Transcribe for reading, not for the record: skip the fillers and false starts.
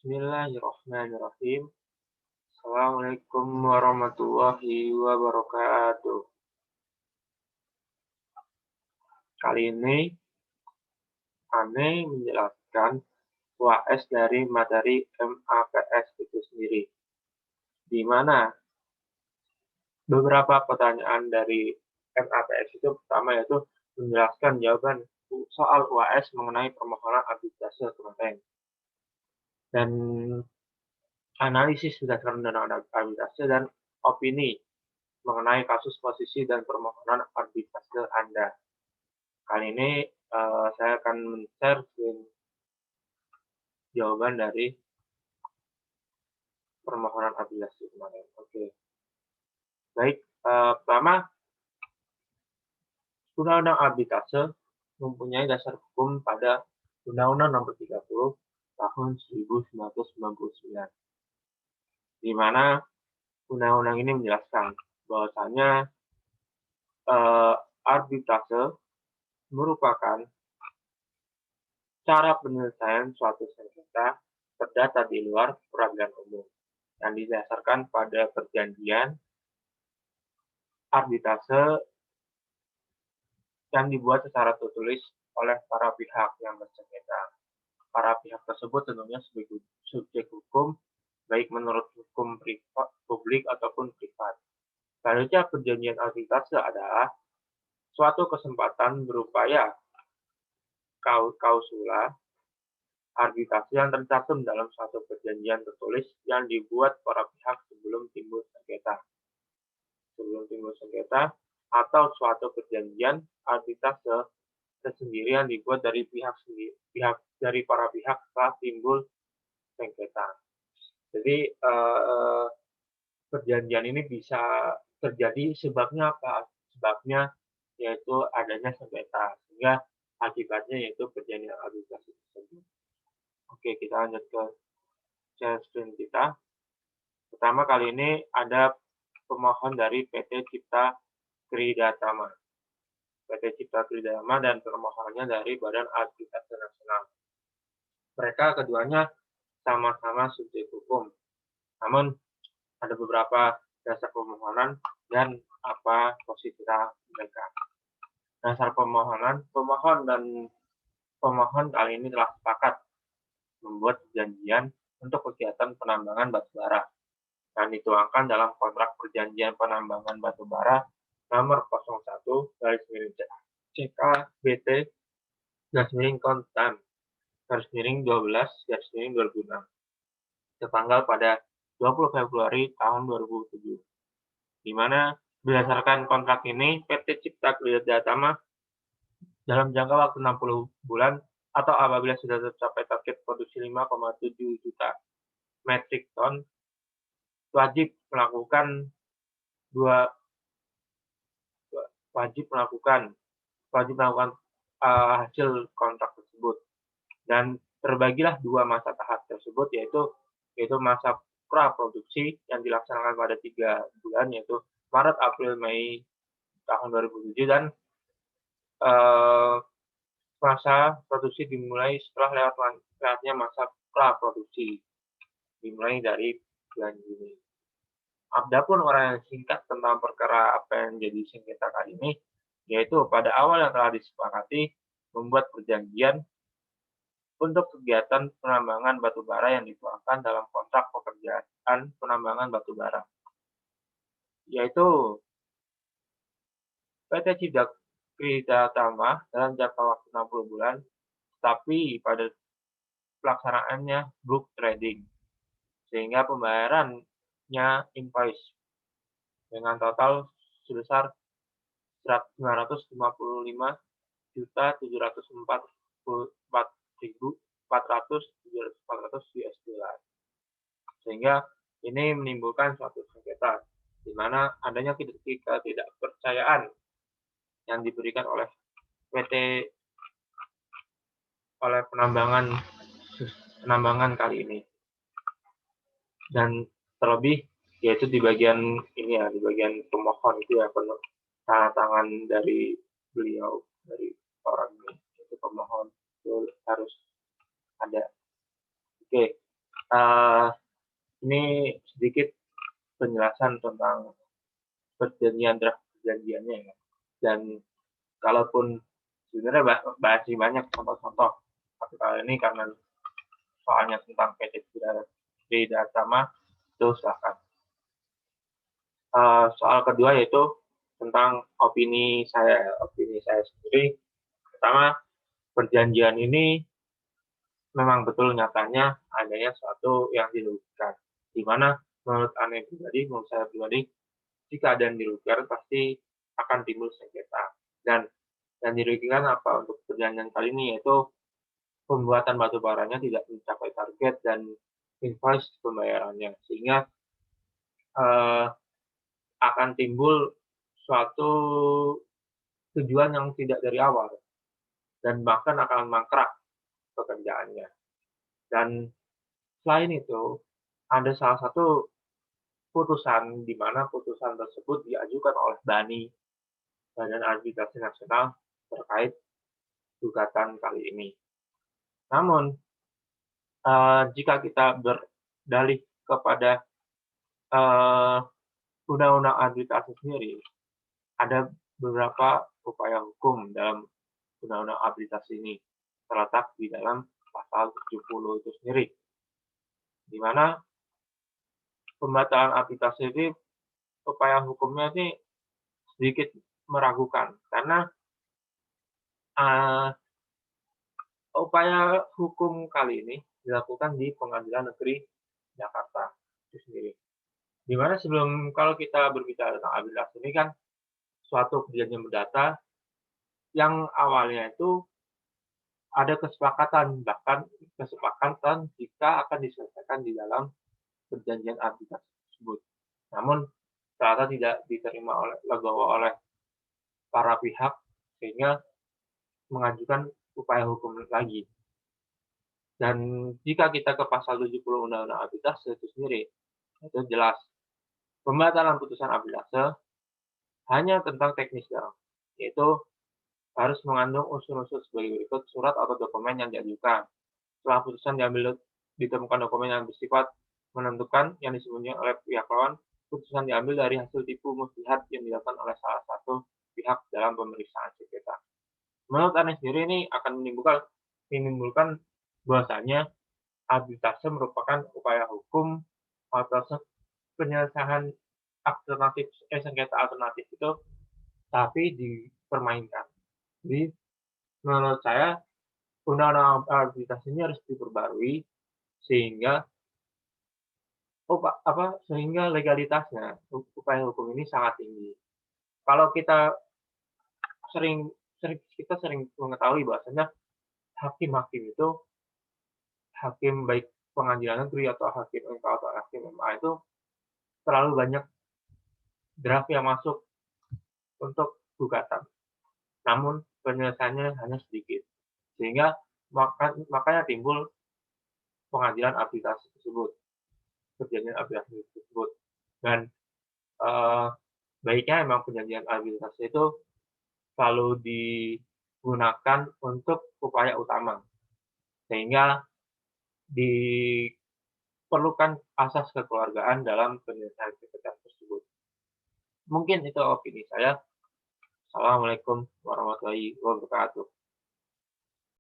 Bismillahirrahmanirrahim. Assalamualaikum warahmatullahi wabarakatuh. Kali ini Ane menjelaskan UAS dari materi MAPS itu sendiri, di mana beberapa pertanyaan dari MAPS itu pertama yaitu menjelaskan jawaban soal UAS mengenai permohonan arbitrase kemarin, dan analisis berdasarkan undang-undang arbitrase dan opini mengenai kasus posisi dan permohonan arbitrase Anda. Kali ini saya akan men-share jawaban dari permohonan arbitrase kemarin. Oke. Baik, pertama, Undang-Undang Arbitrase mempunyai dasar hukum pada Undang-Undang Nomor 30 Tahun 1999, di mana undang-undang ini menjelaskan bahwasanya arbitrase merupakan cara penyelesaian suatu sengketa perdata di luar peradilan umum yang didasarkan pada perjanjian arbitrase yang dibuat secara tertulis oleh para pihak yang bersengketa. Para pihak tersebut tentunya sebagai subjek hukum, baik menurut hukum privat, publik ataupun privat. Selanjutnya, perjanjian arbitrase adalah suatu kesempatan berupaya klausula arbitrase yang tercantum dalam suatu perjanjian tertulis yang dibuat para pihak sebelum timbul sengketa atau suatu perjanjian arbitrase tersendiri yang dibuat dari dari para pihak setelah timbul sengketa. Jadi perjanjian ini bisa terjadi sebabnya apa? Sebabnya yaitu adanya sengketa, sehingga akibatnya yaitu perjanjian arbitrase tersebut. Oke, kita lanjut ke share screen kita. Pertama kali ini ada pemohon dari PT Cipta Kridatama. PT Cipta Kridatama dan permohonannya dari Badan Arbitrase Nasional. Mereka keduanya sama-sama subjek hukum. Namun ada beberapa dasar pemohonan dan apa posisi mereka. Dasar pemohon kali ini telah sepakat membuat perjanjian untuk kegiatan penambangan batubara dan dituangkan dalam kontrak perjanjian penambangan batubara nomor 01/BT-Kontan/12/2006 tertanggal pada 20 Februari tahun 2007, di mana berdasarkan kontrak ini PT Cipta Kridatama dalam jangka waktu 60 bulan atau apabila sudah tercapai target produksi 5,7 juta metrik ton wajib melakukan hasil kontrak tersebut, dan terbagilah dua masa tahap tersebut, yaitu masa praproduksi yang dilaksanakan pada 3 bulan, yaitu Maret, April, Mei tahun 2007, dan masa produksi dimulai setelah lewatnya masa praproduksi, dimulai dari bulan Juni. Adapun uraian singkat tentang perkara apa yang jadi sengketa kali ini, yaitu pada awal yang telah disepakati membuat perjanjian untuk kegiatan penambangan batubara yang dituangkan dalam kontrak pekerjaan penambangan batubara, yaitu PT Cipta Kridatama dalam jangka waktu 60 bulan, tapi pada pelaksanaannya book trading, sehingga pembayarannya invoice dengan total sebesar 955.744.400 US dollar. Sehingga ini menimbulkan suatu sengketa, di mana adanya ketidakpercayaan yang diberikan oleh PT oleh penambangan kali ini. Dan terlebih yaitu di bagian ini ya, di bagian pemohon itu ya, tanda tangan dari beliau, dari orang ini, itu pemohon itu harus ada. Oke, Eee, ini sedikit penjelasan tentang draft perjanjiannya ya. Dan kalaupun sebenarnya masih banyak contoh-contoh, tapi kali ini karena soalnya tentang PT Tridharma, itu silakan. Soal kedua yaitu tentang opini saya sendiri. Pertama, perjanjian ini memang betul nyatanya adanya suatu yang dirugikan. Di mana menurut saya pribadi, jika ada yang dirugikan pasti akan timbul sengketa. Dan yang dirugikan apa untuk perjanjian kali ini yaitu pembuatan batu baranya tidak mencapai target dan invoice pembayarannya, sehingga akan timbul suatu tujuan yang tidak dari awal dan bahkan akan mangkrak pekerjaannya. Dan selain itu, ada salah satu putusan di mana putusan tersebut diajukan oleh BANI, Badan Arbitrase Nasional, terkait gugatan kali ini. Namun, jika kita berdalih kepada undang-undang arbitrase sendiri, ada beberapa upaya hukum dalam undang-undang arbitrase ini, terletak di dalam pasal 70 itu sendiri, di mana pembatalan arbitrase ini upaya hukumnya ini sedikit meragukan, karena upaya hukum kali ini dilakukan di Pengadilan Negeri Jakarta itu sendiri. Di mana kalau kita berbicara tentang arbitrase ini kan suatu perjanjian berdata yang awalnya itu ada kesepakatan, bahkan kesepakatan jika akan diselesaikan di dalam perjanjian arbitrase tersebut. Namun ternyata tidak diterima legowo oleh para pihak, sehingga mengajukan upaya hukum lagi. Dan jika kita ke pasal 70 Undang-Undang Arbitrase itu sendiri, itu jelas pembatalan putusan arbitrase hanya tentang teknis doang, yaitu harus mengandung unsur-unsur sebagai berikut: surat atau dokumen yang diajukan. Setelah putusan ditemukan dokumen yang bersifat menentukan yang disembunyikan oleh pihak lawan, putusan diambil dari hasil tipu muslihat yang dilakukan oleh salah satu pihak dalam pemeriksaan sengketa. Menurut Anda sendiri ini akan menimbulkan bahwasanya arbitrase merupakan upaya hukum atau penyelesaian sengketa alternatif itu, tapi dipermainkan. Jadi menurut saya undang-undang arbitrase ini harus diperbarui sehingga legalitasnya upaya hukum ini sangat tinggi. Kalau kita sering mengetahui bahwasanya hakim-hakim itu, hakim baik pengadilan negeri atau hakim MK atau hakim MA itu terlalu banyak draft yang masuk untuk gugatan, namun penyelesaiannya hanya sedikit, sehingga makanya timbul pengadilan arbitrase tersebut, perjanjian arbitrase tersebut. Dan baiknya memang perjanjian arbitrase itu selalu digunakan untuk upaya utama, sehingga diperlukan asas kekeluargaan dalam penyelesaian sengketa tersebut. Mungkin itu opini saya. Assalamualaikum warahmatullahi wabarakatuh.